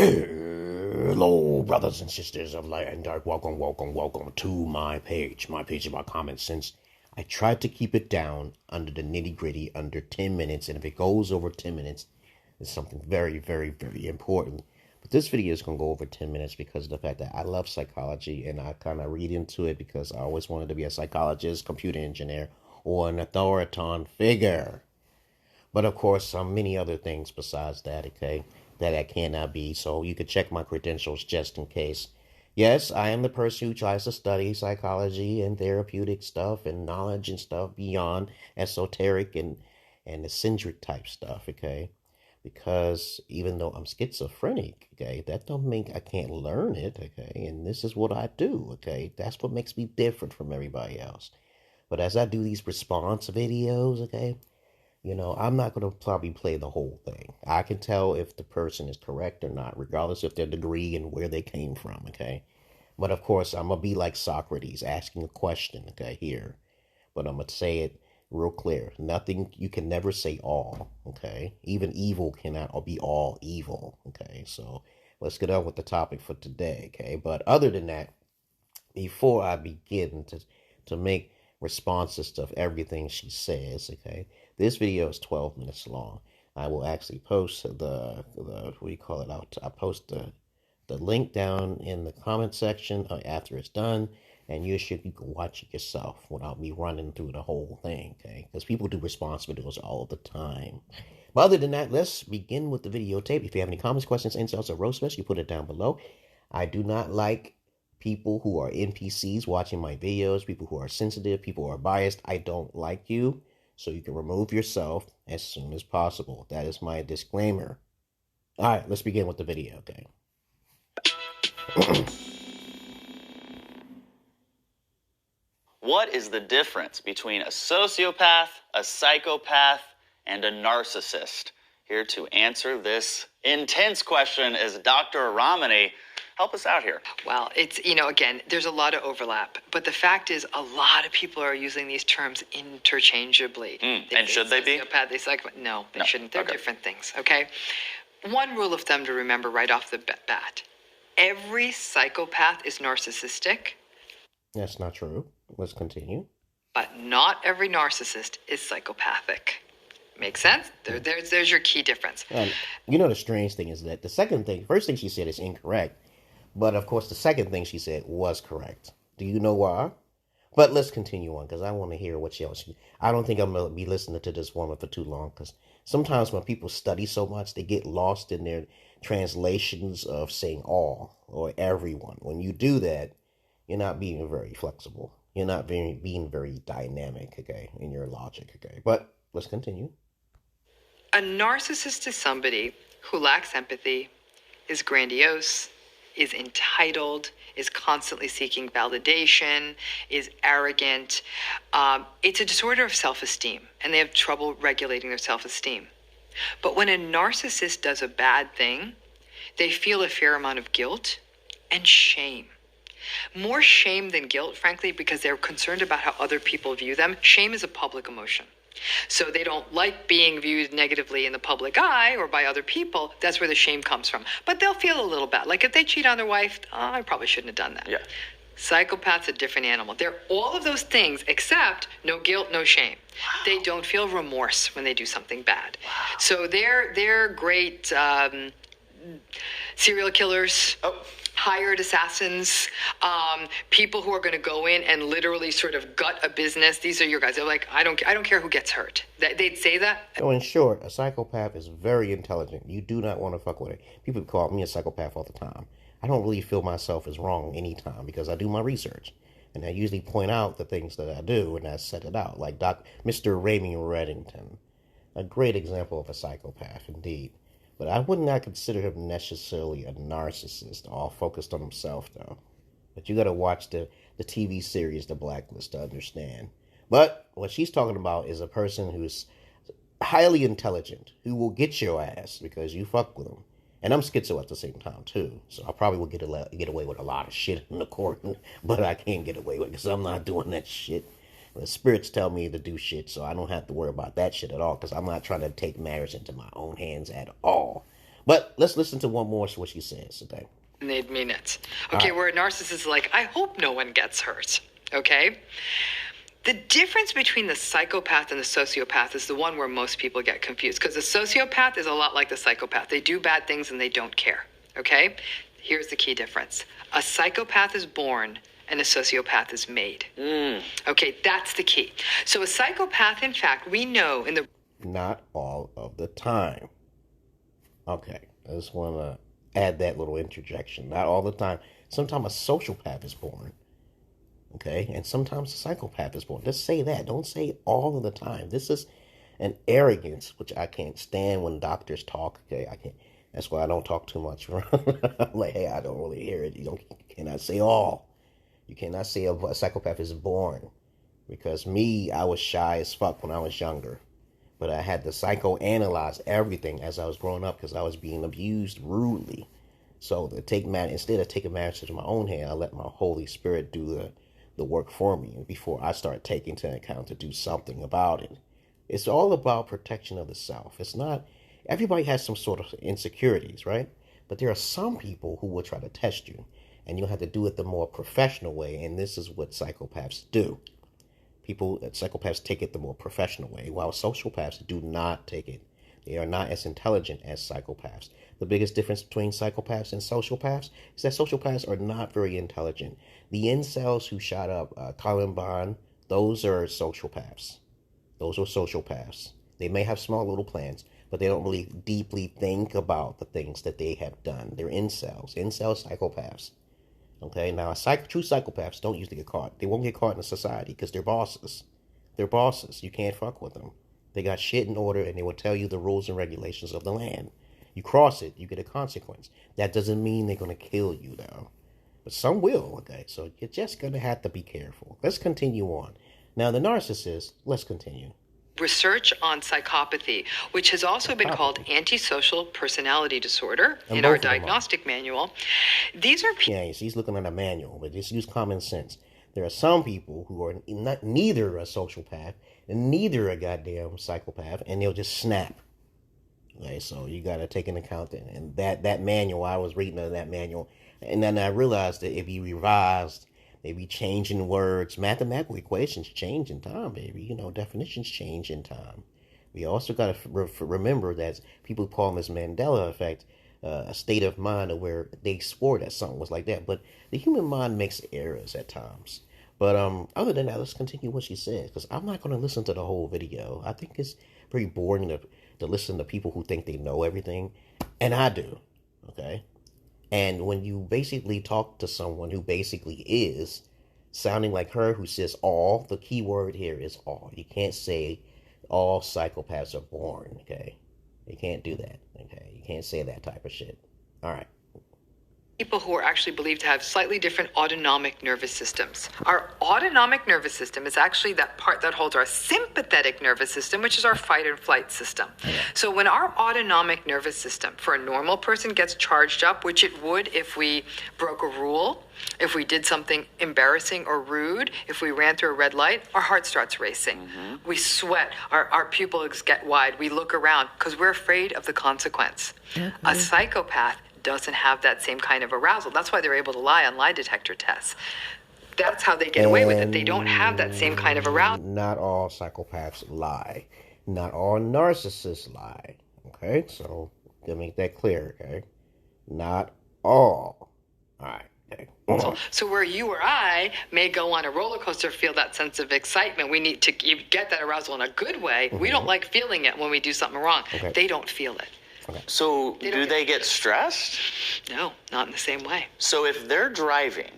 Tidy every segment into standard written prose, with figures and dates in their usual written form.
Hello, brothers and sisters of light and dark. Welcome to my page. My page about common sense. I tried to keep it down under the nitty gritty, under 10 minutes. And if it goes over 10 minutes, it's something very, very, very important. But this video is going to go over 10 minutes because of the fact that I love psychology and I kind of read into it because I always wanted to be a psychologist, computer engineer, or an authoritative figure. But of course, many other things besides that, okay, that I cannot be. So you could check my credentials just in case. Yes, I am the person who tries to study psychology and therapeutic stuff and knowledge and stuff beyond esoteric and eccentric type stuff, okay? Because even though I'm schizophrenic, okay, that don't mean I can't learn it, okay? And this is what I do, okay? That's what makes me different from everybody else. But as I do these response videos, okay, you know, I'm not going to probably play the whole thing. I can tell if the person is correct or not, regardless of their degree and where they came from, okay? But of course, I'm going to be like Socrates, asking a question, okay, here. But I'm going to say it real clear. Nothing, you can never say all, okay? Even evil cannot be all evil, okay? So let's get on with the topic for today, okay? But other than that, before I begin to make responses to everything she says, okay? This video is 12 minutes long. I will actually post the what do you call it out? I post the link down in the comment section after it's done, and you can watch it yourself without me running through the whole thing, okay? Because people do response videos all the time. But other than that, let's begin with the videotape. If you have any comments, questions, insults, or roast us, you put it down below. I do not like people who are NPCs watching my videos, people who are sensitive, people who are biased. I don't like you. So you can remove yourself as soon as possible. That is my disclaimer. All right, let's begin with the video, okay? What is the difference between a sociopath, a psychopath, and a narcissist? Here to answer this intense question is Dr. Ramani. Help us out here. Well, it's, again, there's a lot of overlap. But the fact is, a lot of people are using these terms interchangeably. And should they be? Sociopath, they psychopath. No, they shouldn't. They're Okay. different things, okay? One rule of thumb to remember right off the bat. Every psychopath is narcissistic. That's not true. Let's continue. But not every narcissist is psychopathic. Makes sense? There's your key difference. And you know the strange thing is that first thing she said is incorrect. But, of course, the second thing she said was correct. Do you know why? But let's continue on, because I want to hear what else. I don't think I'm going to be listening to this woman for too long, because sometimes when people study so much, they get lost in their translations of saying all or everyone. When you do that, you're not being very flexible. You're not being very dynamic, okay, in your logic, okay? But let's continue. A narcissist is somebody who lacks empathy, is grandiose, is entitled, is constantly seeking validation, is arrogant. It's a disorder of self-esteem, and they have trouble regulating their self-esteem. But when a narcissist does a bad thing, they feel a fair amount of guilt and shame. More shame than guilt, frankly, because they're concerned about how other people view them. Shame is a public emotion. So they don't like being viewed negatively in the public eye or by other people. That's where the shame comes from. But they'll feel a little bad. Like if they cheat on their wife, I probably shouldn't have done that. Yeah. Psychopath's a different animal. They're all of those things except no guilt, no shame. Wow. They don't feel remorse when they do something bad. Wow. So they're great serial killers. Hired assassins, people who are going to go in and literally sort of gut a business. These are your guys. They're like, I don't care who gets hurt. They'd say that. So in short, a psychopath is very intelligent. You do not want to fuck with it. People call me a psychopath all the time. I don't really feel myself as wrong anytime because I do my research. And I usually point out the things that I do and I set it out. Like Mr. Raymond Reddington, a great example of a psychopath indeed. But I would not consider him necessarily a narcissist, all focused on himself, though. But you got to watch the TV series, The Blacklist, to understand. But what she's talking about is a person who's highly intelligent, who will get your ass because you fuck with him. And I'm schizo at the same time, too. So I probably will get away with a lot of shit in the court, but I can't get away with it because I'm not doing that shit. The spirits tell me to do shit, so I don't have to worry about that shit at all, because I'm not trying to take matters into my own hands at all. But let's listen to one more what she says today. They'd mean it. Okay, where a narcissist is like, I hope no one gets hurt. Okay? The difference between the psychopath and the sociopath is the one where most people get confused, because the sociopath is a lot like the psychopath. They do bad things and they don't care. Okay? Here's the key difference. A psychopath is born and a sociopath is made. Okay, that's the key. So a psychopath, in fact, we know in the... Not all of the time. Okay, I just want to add that little interjection. Not all the time. Sometimes a sociopath is born. Okay, and sometimes a psychopath is born. Just say that. Don't say all of the time. This is an arrogance, which I can't stand when doctors talk. Okay, I can't. That's why I don't talk too much. I'm like, hey, I don't really hear it. You cannot say all. You cannot say a psychopath is born. Because me, I was shy as fuck when I was younger. But I had to psychoanalyze everything as I was growing up because I was being abused rudely. So instead of taking matters into my own hand, I let my Holy Spirit do the work for me before I start taking into account to do something about it. It's all about protection of the self. It's not, everybody has some sort of insecurities, right? But there are some people who will try to test you, and you'll have to do it the more professional way, and this is what psychopaths do. Psychopaths take it the more professional way, while sociopaths do not take it. They are not as intelligent as psychopaths. The biggest difference between psychopaths and sociopaths is that sociopaths are not very intelligent. The incels who shot up Columbine, those are sociopaths. Those are sociopaths. They may have small little plans, but they don't really deeply think about the things that they have done. They're incels. Incel psychopaths. Okay, now true psychopaths don't usually get caught. They won't get caught in a society because they're bosses. They're bosses. You can't fuck with them. They got shit in order, and they will tell you the rules and regulations of the land. You cross it, you get a consequence. That doesn't mean they're going to kill you, though. But some will, okay? So you're just going to have to be careful. Let's continue on. Now, the narcissist, let's continue. Research on psychopathy, which has also been called antisocial personality disorder in our diagnostic manual. These are people... Yeah, he's looking at a manual, but just use common sense. There are some people who are neither a sociopath and neither a goddamn psychopath, and they'll just snap. Okay, so you got to take into account that. And that manual, I was reading that manual, and then I realized that if you revised, they be changing words. Mathematical equations change in time, baby. You know, definitions change in time. We also got to remember that people call this Mandela effect a state of mind where they swore that something was like that. But the human mind makes errors at times. But other than that, let's continue what she says, because I'm not going to listen to the whole video. I think it's very boring to listen to people who think they know everything. And I do, okay? And when you basically talk to someone who basically is sounding like her, who says all, the key word here is all. You can't say all psychopaths are born, okay? You can't do that, okay? You can't say that type of shit. All right. People who are actually believed to have slightly different autonomic nervous systems. Our autonomic nervous system is actually that part that holds our sympathetic nervous system, which is our fight and flight system. So when our autonomic nervous system for a normal person gets charged up, which it would if we broke a rule, if we did something embarrassing or rude, if we ran through a red light, our heart starts racing. We sweat, our pupils get wide, we look around because we're afraid of the consequence. A psychopath doesn't have that same kind of arousal. That's why they're able to lie on lie detector tests. That's how they get away with it. They don't have that same kind of arousal. Not all psychopaths lie. Not all narcissists lie. Okay? So, to make that clear, okay? Not all. All right. Okay. So where you or I may go on a roller coaster, feel that sense of excitement, we need to get that arousal in a good way. We don't like feeling it when we do something wrong. Okay. They don't feel it. Okay. So do they get stressed? No, not in the same way. So if they're driving,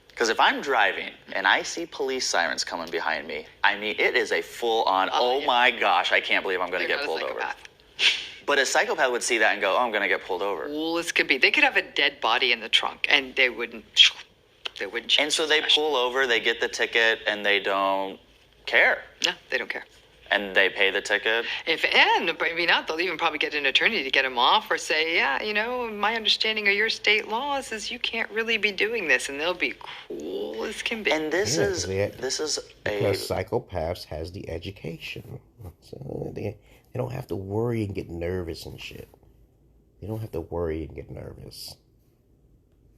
because if I'm driving and I see police sirens coming behind me, I mean, it is a full-on, oh my gosh, I can't believe I'm going to get pulled over. But a psychopath would see that and go, oh, I'm going to get pulled over. Cool as could be. They could have a dead body in the trunk, and they wouldn't change. And so they pull over, they get the ticket, and they don't care. No, they don't care. And they pay the ticket? And maybe not. They'll even probably get an attorney to get them off or say, yeah, you know, my understanding of your state laws is you can't really be doing this. And they'll be cool as can be. And this is because psychopaths has the education. So they don't have to worry and get nervous and shit. They don't have to worry and get nervous.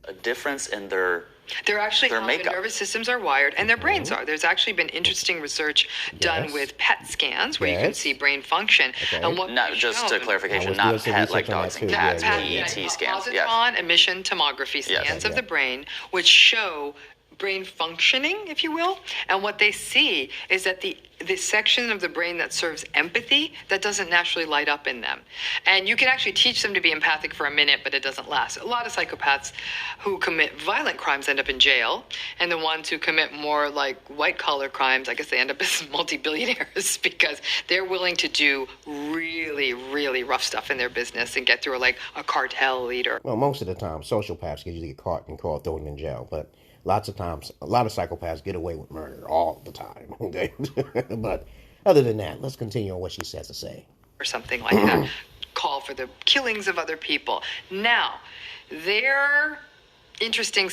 A difference in their They're how makeup. their nervous systems are wired and their brains are. There's actually been interesting research done with PET scans where you can see brain function. And what Not just to clarification, I not was doing PET some like research on dogs that and too. cats, Yeah. PET scans. Yes. Positron emission tomography scans of the brain, which show brain functioning, if you will. And what they see is that the section of the brain that serves empathy, that doesn't naturally light up in them. And you can actually teach them to be empathic for a minute, but it doesn't last. A lot of psychopaths who commit violent crimes end up in jail, and the ones who commit more like white-collar crimes, I guess they end up as multi-billionaires because they're willing to do really, really rough stuff in their business and get through like a cartel leader. Well, most of the time, sociopaths usually get caught and thrown in jail, but lots of times, a lot of psychopaths get away with murder all the time. Okay, but other than that, let's continue on what she has to say. Or something like that. Call for the killings of other people. Now, their interesting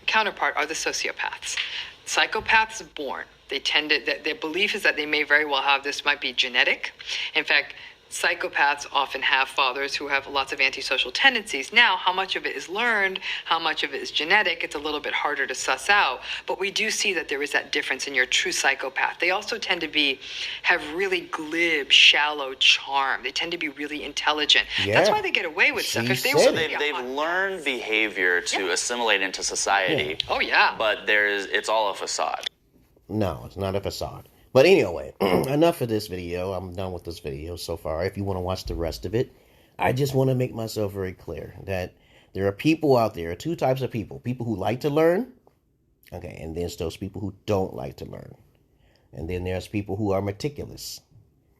counterpart are the sociopaths. Psychopaths born. They tend to, their belief is that they may very well have, this might be genetic. In fact, psychopaths often have fathers who have lots of antisocial tendencies. Now, how much of it is learned, how much of it is genetic, it's a little bit harder to suss out. But we do see that there is that difference in your true psychopath. They also tend to have really glib, shallow charm. They tend to be really intelligent. Yeah. That's why they get away with stuff. If they So were they've learned behavior to assimilate into society. Oh, yeah. But it's all a facade. No, it's not a facade. But anyway, enough of this video. I'm done with this video so far. If you want to watch the rest of it, I just want to make myself very clear that there are people out there, two types of people. People who like to learn, okay, and there's those people who don't like to learn. And then there's people who are meticulous.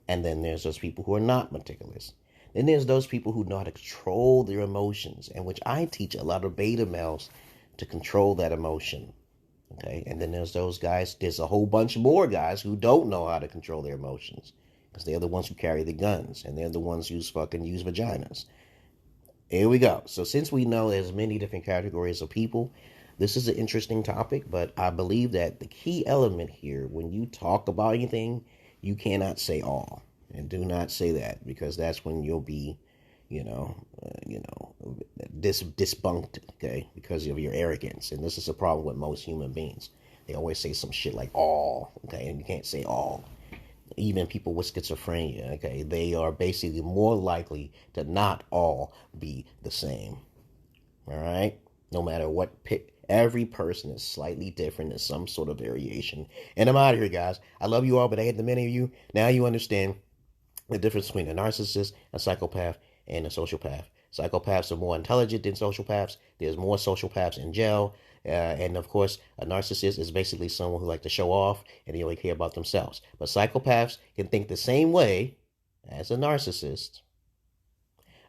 And then there's those people who are not meticulous. Then there's those people who know how to control their emotions, and which I teach a lot of beta males to control that emotion. Okay, and then there's those guys, there's a whole bunch more guys who don't know how to control their emotions. Because they're the ones who carry the guns, and they're the ones who use vaginas. Here we go. So since we know there's many different categories of people, this is an interesting topic, but I believe that the key element here, when you talk about anything, you cannot say all. And do not say that, because that's when you'll be, debunked, okay, because of your arrogance. And this is a problem with most human beings. They always say some shit like all, okay, and you can't say all. Even people with schizophrenia, okay, they are basically more likely to not all be the same. All right, no matter what every person is slightly different in some sort of variation. And I'm out of here, guys. I love you all, but I hate the many of you. Now you understand the difference between a narcissist, a psychopath, and a sociopath. Psychopaths are more intelligent than sociopaths. There's more sociopaths in jail. And of course, a narcissist is basically someone who likes to show off and they only care about themselves. But psychopaths can think the same way as a narcissist.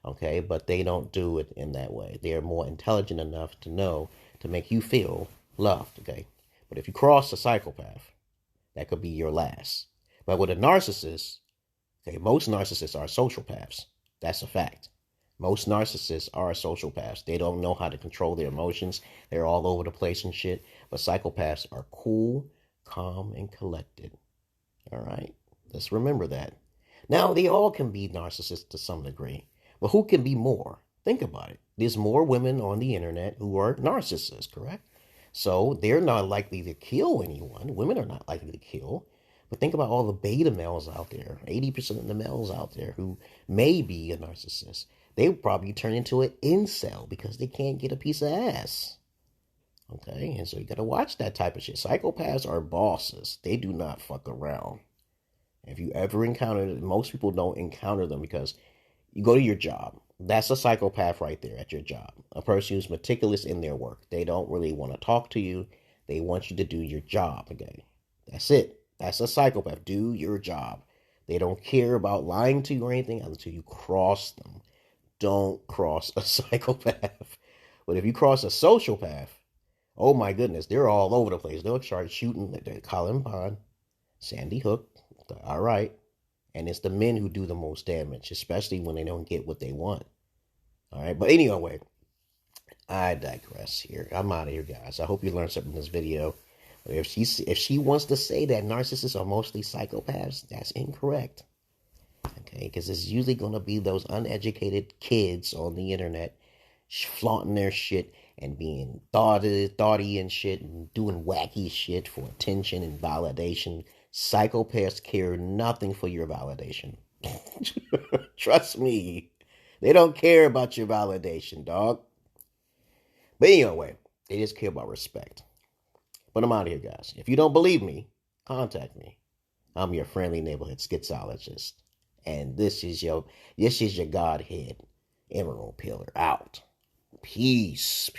Okay, but they don't do it in that way. They're more intelligent enough to know to make you feel loved. Okay, but if you cross a psychopath, that could be your last. But with a narcissist, okay, most narcissists are sociopaths. That's a fact. Most narcissists are sociopaths. They don't know how to control their emotions. They're all over the place and shit. But psychopaths are cool, calm, and collected. All right? Let's remember that. Now, they all can be narcissists to some degree. But who can be more? Think about it. There's more women on the internet who are narcissists, correct? So they're not likely to kill anyone. Women are not likely to kill. But think about all the beta males out there. 80% of the males out there who may be a narcissist. They would probably turn into an incel because they can't get a piece of ass. Okay, and so you got to watch that type of shit. Psychopaths are bosses. They do not fuck around. If you ever encounter them, most people don't encounter them because you go to your job. That's a psychopath right there at your job. A person who's meticulous in their work. They don't really want to talk to you. They want you to do your job. Okay, that's it. That's a psychopath. Do your job. They don't care about lying to you or anything until you cross them. Don't cross a psychopath. But if you cross a sociopath, oh my goodness, they're all over the place. They'll start shooting at Colin Pond, Sandy Hook, all right. And it's the men who do the most damage, especially when they don't get what they want. All right. But anyway, I digress here. I'm out of here, guys. I hope you learned something in this video. If she wants to say that narcissists are mostly psychopaths, that's incorrect. Okay, because it's usually going to be those uneducated kids on the internet flaunting their shit and being thoughty and shit and doing wacky shit for attention and validation. Psychopaths care nothing for your validation. Trust me. They don't care about your validation, dog. But anyway, they just care about respect. But I'm out of here, guys. If you don't believe me, contact me. I'm your friendly neighborhood Schizologist. And this is your Godhead Emerald Pillar out. Peace.